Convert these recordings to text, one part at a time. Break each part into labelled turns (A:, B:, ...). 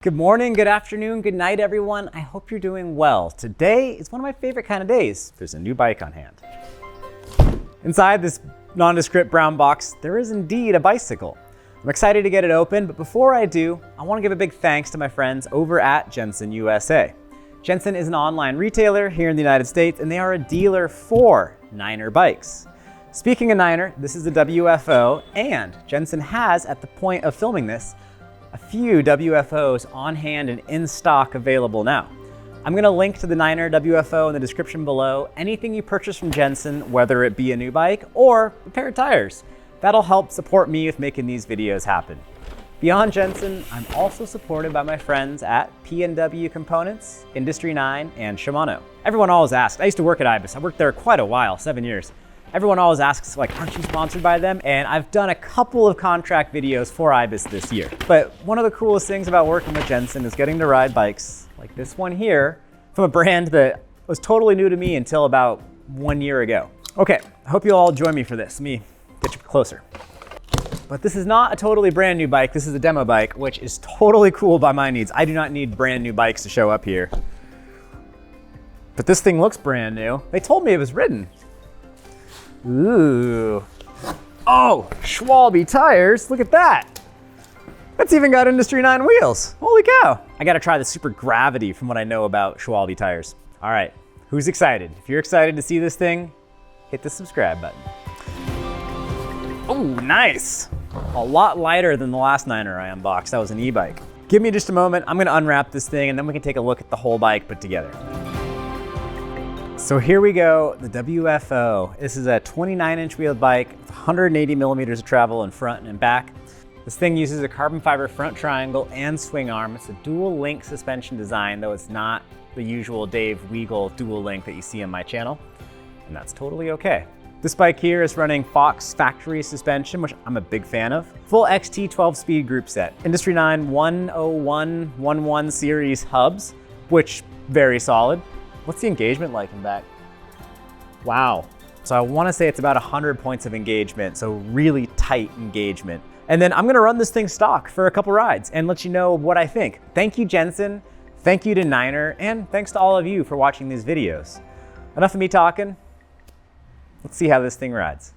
A: Good morning, good afternoon, good night, everyone. I hope you're doing well. Today is one of my favorite kind of days. There's a new bike on hand. Inside this nondescript brown box, there is indeed a bicycle. I'm excited to get it open, but before I do, I want to give a big thanks to my friends over at Jensen USA. Jensen is an online retailer here in the United States, and they are a dealer for Niner bikes. Speaking of Niner, this is the WFO, and Jensen has, at the point of filming this, a few WFOs on hand and in stock available now. I'm gonna link to the Niner WFO in the description below. Anything you purchase from Jensen, whether it be a new bike or a pair of tires, that'll help support me with making these videos happen. Beyond Jensen, I'm also supported by my friends at P&W Components, Industry 9, and Shimano. Everyone always asks, I used to work at Ibis. I worked there quite a while, 7 years. Everyone always asks, like, aren't you sponsored by them? And I've done a couple of contract videos for Ibis this year. But one of the coolest things about working with Jensen is getting to ride bikes like this one here from a brand that was totally new to me until about 1 year ago. Okay, I hope you'll all join me for this. Let me get you closer. But this is not a totally brand new bike. This is a demo bike, which is totally cool by my needs. I do not need brand new bikes to show up here. But this thing looks brand new. They told me it was ridden. Ooh. Oh, Schwalbe tires. Look at that. That's even got Industry 9 wheels. Holy cow. I gotta try the Super Gravity from what I know about Schwalbe tires. All right, who's excited? If you're excited to see this thing, hit the subscribe button. Oh, nice. A lot lighter than the last Niner I unboxed. That was an e-bike. Give me just a moment. I'm gonna unwrap this thing and then we can take a look at the whole bike put together. So here we go, the WFO. This is a 29-inch wheeled bike with 180 millimeters of travel in front and back. This thing uses a carbon fiber front triangle and swing arm. It's a dual link suspension design, though it's not the usual Dave Weigel dual link that you see on my channel, and that's totally okay. This bike here is running Fox factory suspension, which I'm a big fan of. Full XT 12-speed group set. Industry 9 10111 series hubs, which very solid. What's the engagement like in back? Wow. So I want to say it's about 100 points of engagement, so really tight engagement. And then I'm going to run this thing stock for a couple rides and let you know what I think. Thank you, Jensen. Thank you to Niner, and thanks to all of you for watching these videos. Enough of me talking. Let's see how this thing rides.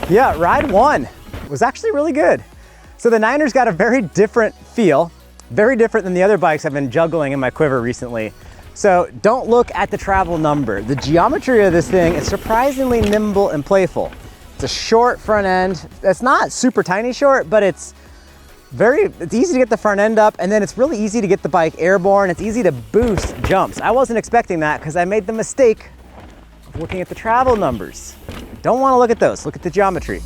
A: Yeah, ride one was actually really good. So the Niner's got a very different feel, very different than the other bikes I've been juggling in my quiver recently. So don't look at the travel number. The geometry of this thing is surprisingly nimble and playful. It's a short front end. It's not super tiny short, but it's easy to get the front end up, and then it's really easy to get the bike airborne. It's easy to boost jumps. I wasn't expecting that because I made the mistake of looking at the travel numbers. Don't want to look at those, look at the geometry.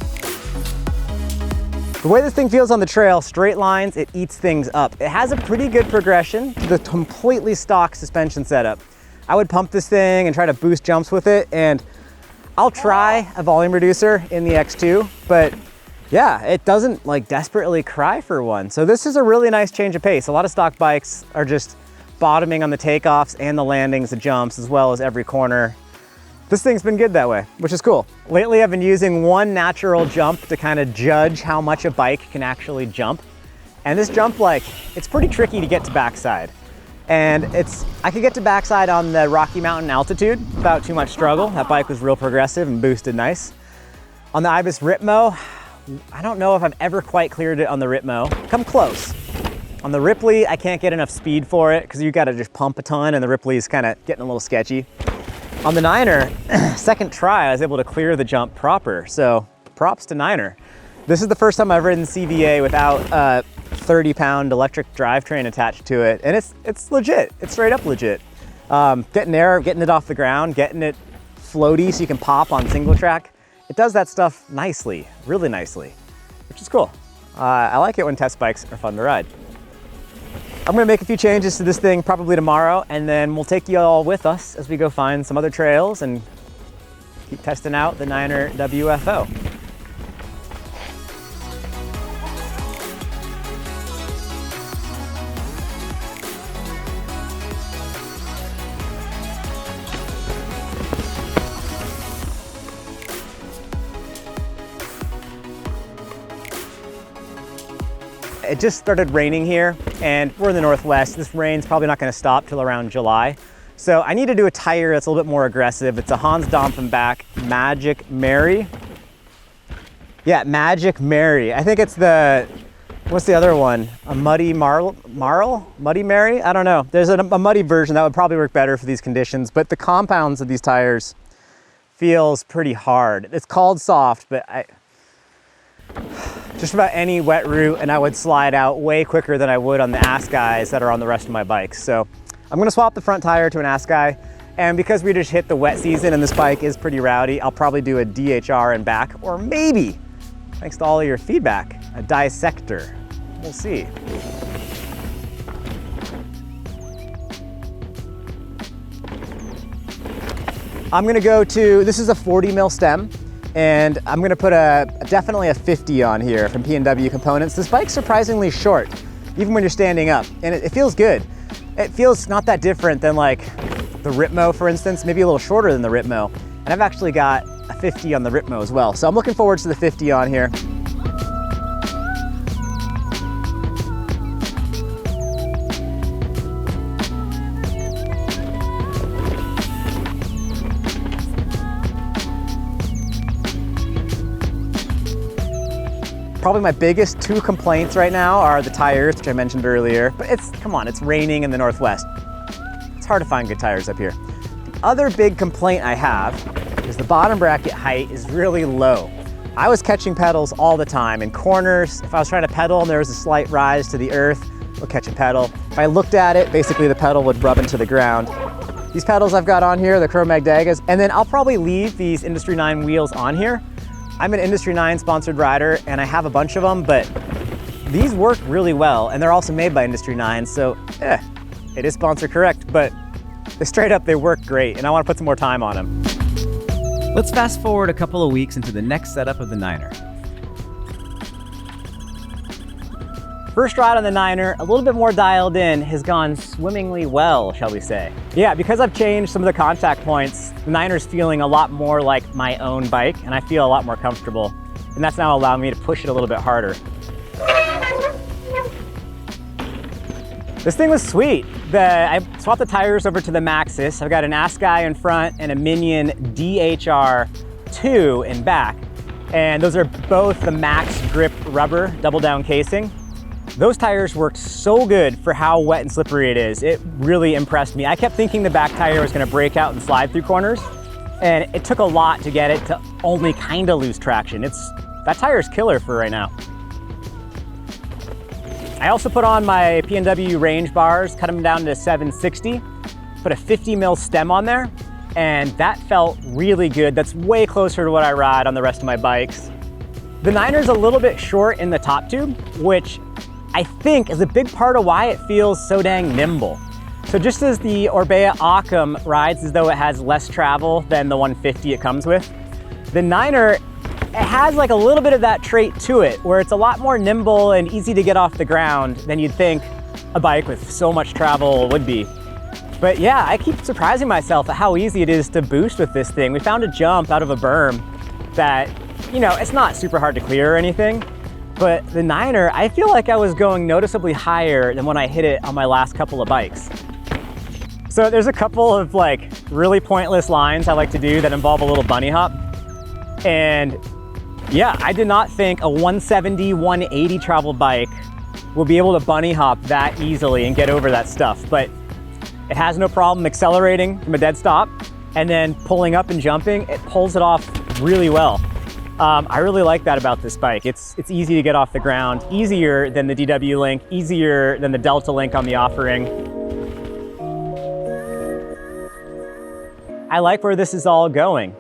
A: The way this thing feels on the trail, straight lines, it eats things up. It has a pretty good progression to the completely stock suspension setup. I would pump this thing and try to boost jumps with it, and I'll try a volume reducer in the X2, but yeah, it doesn't like desperately cry for one. So this is a really nice change of pace. A lot of stock bikes are just bottoming on the takeoffs and the landings, the jumps, as well as every corner. This thing's been good that way, which is cool. Lately, I've been using one natural jump to kind of judge how much a bike can actually jump. And this jump, it's pretty tricky to get to backside. And I could get to backside on the Rocky Mountain altitude without too much struggle. That bike was real progressive and boosted nice. On the Ibis Ripmo, I don't know if I've ever quite cleared it on the Ripmo. Come close. On the Ripley, I can't get enough speed for it because you gotta just pump a ton, and the Ripley's kind of getting a little sketchy. On the Niner, second try, I was able to clear the jump proper, so props to Niner. This is the first time I've ridden CVA without a 30-pound electric drivetrain attached to it, and it's legit. It's straight up legit. Getting it off the ground, getting it floaty so you can pop on single track. It does that stuff nicely, really nicely, which is cool. I like it when test bikes are fun to ride. I'm gonna make a few changes to this thing probably tomorrow, and then we'll take you all with us as we go find some other trails and keep testing out the Niner WFO. It just started raining here, and we're in the Northwest. This rain's probably not gonna stop till around July. So I need to do a tire that's a little bit more aggressive. It's a Hans Dompfenbach Magic Mary. Yeah, Magic Mary. I think it's the, what's the other one? A Muddy Marl? Muddy Mary? I don't know. There's a muddy version that would probably work better for these conditions, but the compounds of these tires feels pretty hard. It's called soft, but just about any wet route and I would slide out way quicker than I would on the Ascais that are on the rest of my bikes. So I'm gonna swap the front tire to an Ascai, and because we just hit the wet season and this bike is pretty rowdy, I'll probably do a DHR and back, or maybe, thanks to all of your feedback, a Dissector. We'll see. I'm gonna go to, this is a 40 mil stem, and I'm gonna put definitely a 50 on here from P&W Components. This bike's surprisingly short, even when you're standing up, and it feels good. It feels not that different than like the Ripmo, for instance, maybe a little shorter than the Ripmo. And I've actually got a 50 on the Ripmo as well. So I'm looking forward to the 50 on here. Probably my biggest two complaints right now are the tires, which I mentioned earlier, but come on, it's raining in the Northwest. It's hard to find good tires up here. The other big complaint I have is the bottom bracket height is really low. I was catching pedals all the time in corners. If I was trying to pedal and there was a slight rise to the earth, I'll catch a pedal. If I looked at it, basically the pedal would rub into the ground. These pedals I've got on here, the Cro-Mag Dagas, and then I'll probably leave these Industry 9 wheels on here. I'm an Industry 9 sponsored rider and I have a bunch of them, but these work really well and they're also made by Industry 9, so it is sponsor correct, but straight up they work great and I want to put some more time on them. Let's fast forward a couple of weeks into the next setup of the Niner. First ride on the Niner, a little bit more dialed in, has gone swimmingly well, shall we say. Yeah, because I've changed some of the contact points, the Niner's feeling a lot more like my own bike, and I feel a lot more comfortable. And that's now allowing me to push it a little bit harder. This thing was sweet. I swapped the tires over to the Maxxis. I've got an Ascai in front and a Minion DHR2 in back. And those are both the Max Grip rubber double down casing. Those tires worked so good for how wet and slippery it is. It really impressed me. I kept thinking the back tire was gonna break out and slide through corners, and it took a lot to get it to only kind of lose traction. That tire's killer for right now. I also put on my P&W range bars, cut them down to 760, put a 50 mil stem on there, and that felt really good. That's way closer to what I ride on the rest of my bikes. The Niner's a little bit short in the top tube, which I think is a big part of why it feels so dang nimble. So just as the Orbea Occam rides as though it has less travel than the 150 it comes with, the Niner, it has like a little bit of that trait to it, where it's a lot more nimble and easy to get off the ground than you'd think a bike with so much travel would be. But yeah, I keep surprising myself at how easy it is to boost with this thing. We found a jump out of a berm that, you know, it's not super hard to clear or anything, but the Niner, I feel like I was going noticeably higher than when I hit it on my last couple of bikes. So there's a couple of like really pointless lines I like to do that involve a little bunny hop. And yeah, I did not think a 170, 180 travel bike will be able to bunny hop that easily and get over that stuff. But it has no problem accelerating from a dead stop and then pulling up and jumping. It pulls it off really well. I really like that about this bike. It's easy to get off the ground, easier than the DW Link, easier than the Delta Link on the offering. I like where this is all going.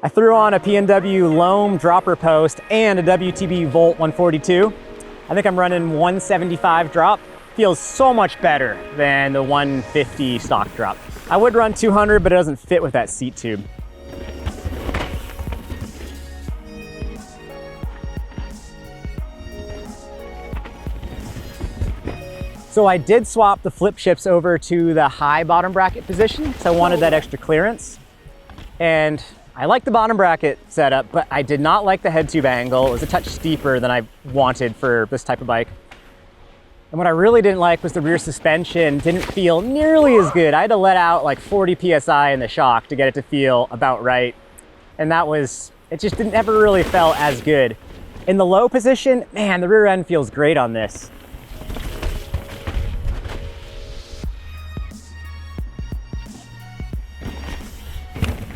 A: I threw on a P&W Loam dropper post and a WTB Volt 142. I think I'm running 175 drop. Feels so much better than the 150 stock drop. I would run 200, but it doesn't fit with that seat tube. So I did swap the flip ships over to the high bottom bracket position, so I wanted that extra clearance. And I like the bottom bracket setup, but I did not like the head tube angle. It was a touch steeper than I wanted for this type of bike. And what I really didn't like was the rear suspension didn't feel nearly as good. I had to let out like 40 PSI in the shock to get it to feel about right. And it just never really felt as good. In the low position, man, the rear end feels great on this.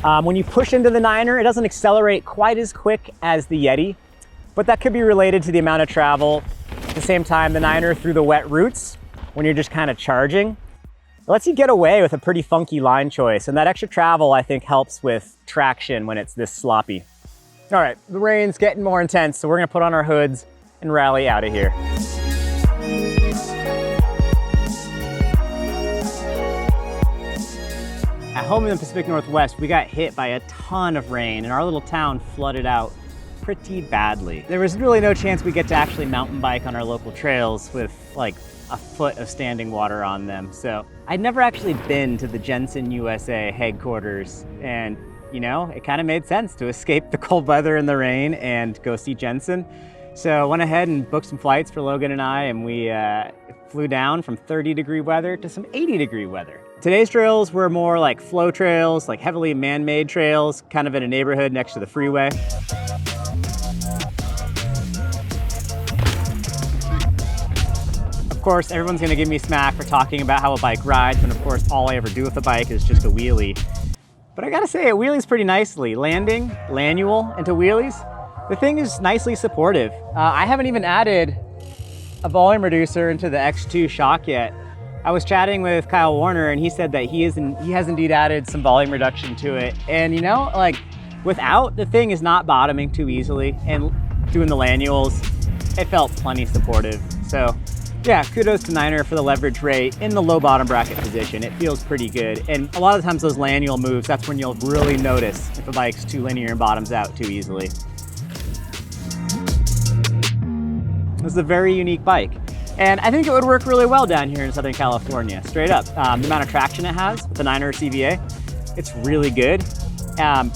A: When you push into the Niner, it doesn't accelerate quite as quick as the Yeti, but that could be related to the amount of travel. At the same time, the Niner through the wet roots, when you're just kind of charging, it lets you get away with a pretty funky line choice. And that extra travel, I think, helps with traction when it's this sloppy. All right, the rain's getting more intense, so we're gonna put on our hoods and rally out of here. At home in the Pacific Northwest, we got hit by a ton of rain and our little town flooded out pretty badly. There was really no chance we get to actually mountain bike on our local trails with like a foot of standing water on them. So I'd never actually been to the Jensen USA headquarters, and you know, it kind of made sense to escape the cold weather and the rain and go see Jensen. So I went ahead and booked some flights for Logan and I, and we flew down from 30-degree weather to some 80-degree weather. Today's trails were more like flow trails, like heavily man-made trails, kind of in a neighborhood next to the freeway. Of course, everyone's gonna give me smack for talking about how a bike rides, when of course all I ever do with a bike is just a wheelie. But I gotta say, it wheelies pretty nicely. Landing, lanual into wheelies, the thing is nicely supportive. I haven't even added a volume reducer into the X2 shock yet. I was chatting with Kyle Warner and he said that he has indeed added some volume reduction to it. And you know, like without, the thing is not bottoming too easily, and doing the lanuals, it felt plenty supportive. So yeah, kudos to Niner for the leverage rate in the low bottom bracket position. It feels pretty good. And a lot of times those lanual moves, that's when you'll really notice if a bike's too linear and bottoms out too easily. This is a very unique bike. And I think it would work really well down here in Southern California, straight up. The amount of traction it has with the Niner CVA, it's really good. I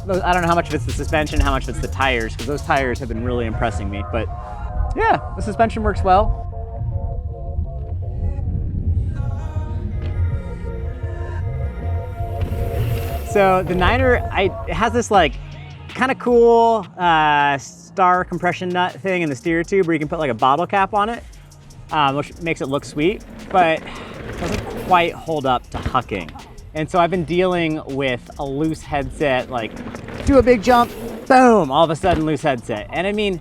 A: don't know how much of it's the suspension, how much of it's the tires, because those tires have been really impressing me. But yeah, the suspension works well. So the Niner, it has this like kind of cool star compression nut thing in the steer tube where you can put like a bottle cap on it, which makes it look sweet, but it doesn't quite hold up to hucking. And so I've been dealing with a loose headset, like do a big jump, boom, all of a sudden loose headset. And I mean,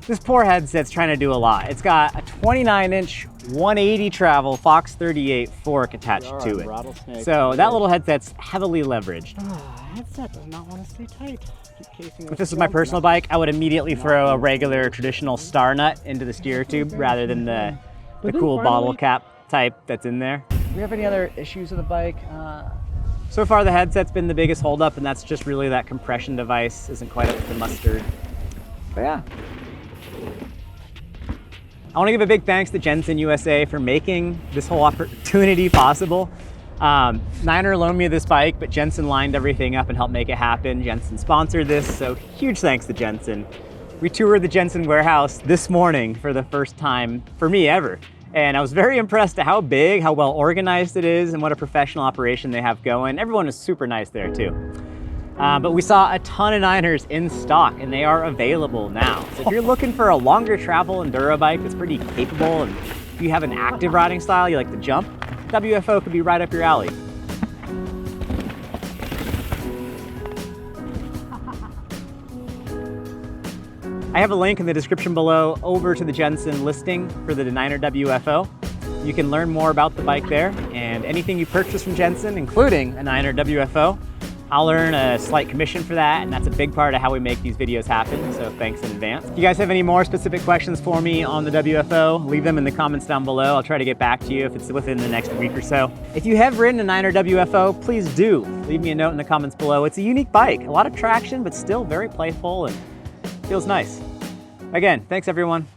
A: this poor headset's trying to do a lot. It's got a 29-inch 180 travel Fox 38 fork attached to it. So that little headset's heavily leveraged. Headset does not want to stay tight. If this was my personal bike, I would immediately throw a regular traditional star nut into the steer tube rather than the cool bottle cap type that's in there. Do we have any other issues with the bike? So far the headset's been the biggest holdup, and that's just really that compression device isn't quite up to the mustard. But yeah. I want to give a big thanks to Jensen USA for making this whole opportunity possible. Niner loaned me this bike, but Jensen lined everything up and helped make it happen. Jensen sponsored this, so huge thanks to Jensen. We toured the Jensen warehouse this morning for the first time for me ever. And I was very impressed at how big, how well organized it is, and what a professional operation they have going. Everyone is super nice there too. But we saw a ton of Niners in stock, and they are available now. So if you're looking for a longer travel enduro bike that's pretty capable, and if you have an active riding style, you like to jump, WFO could be right up your alley. I have a link in the description below over to the Jensen listing for the Niner WFO. You can learn more about the bike there, and anything you purchase from Jensen, including a Niner WFO, I'll earn a slight commission for that, and that's a big part of how we make these videos happen, so thanks in advance. If you guys have any more specific questions for me on the WFO, leave them in the comments down below. I'll try to get back to you if it's within the next week or so. If you have ridden a Niner WFO, please do leave me a note in the comments below. It's a unique bike, a lot of traction, but still very playful and feels nice. Again, thanks everyone.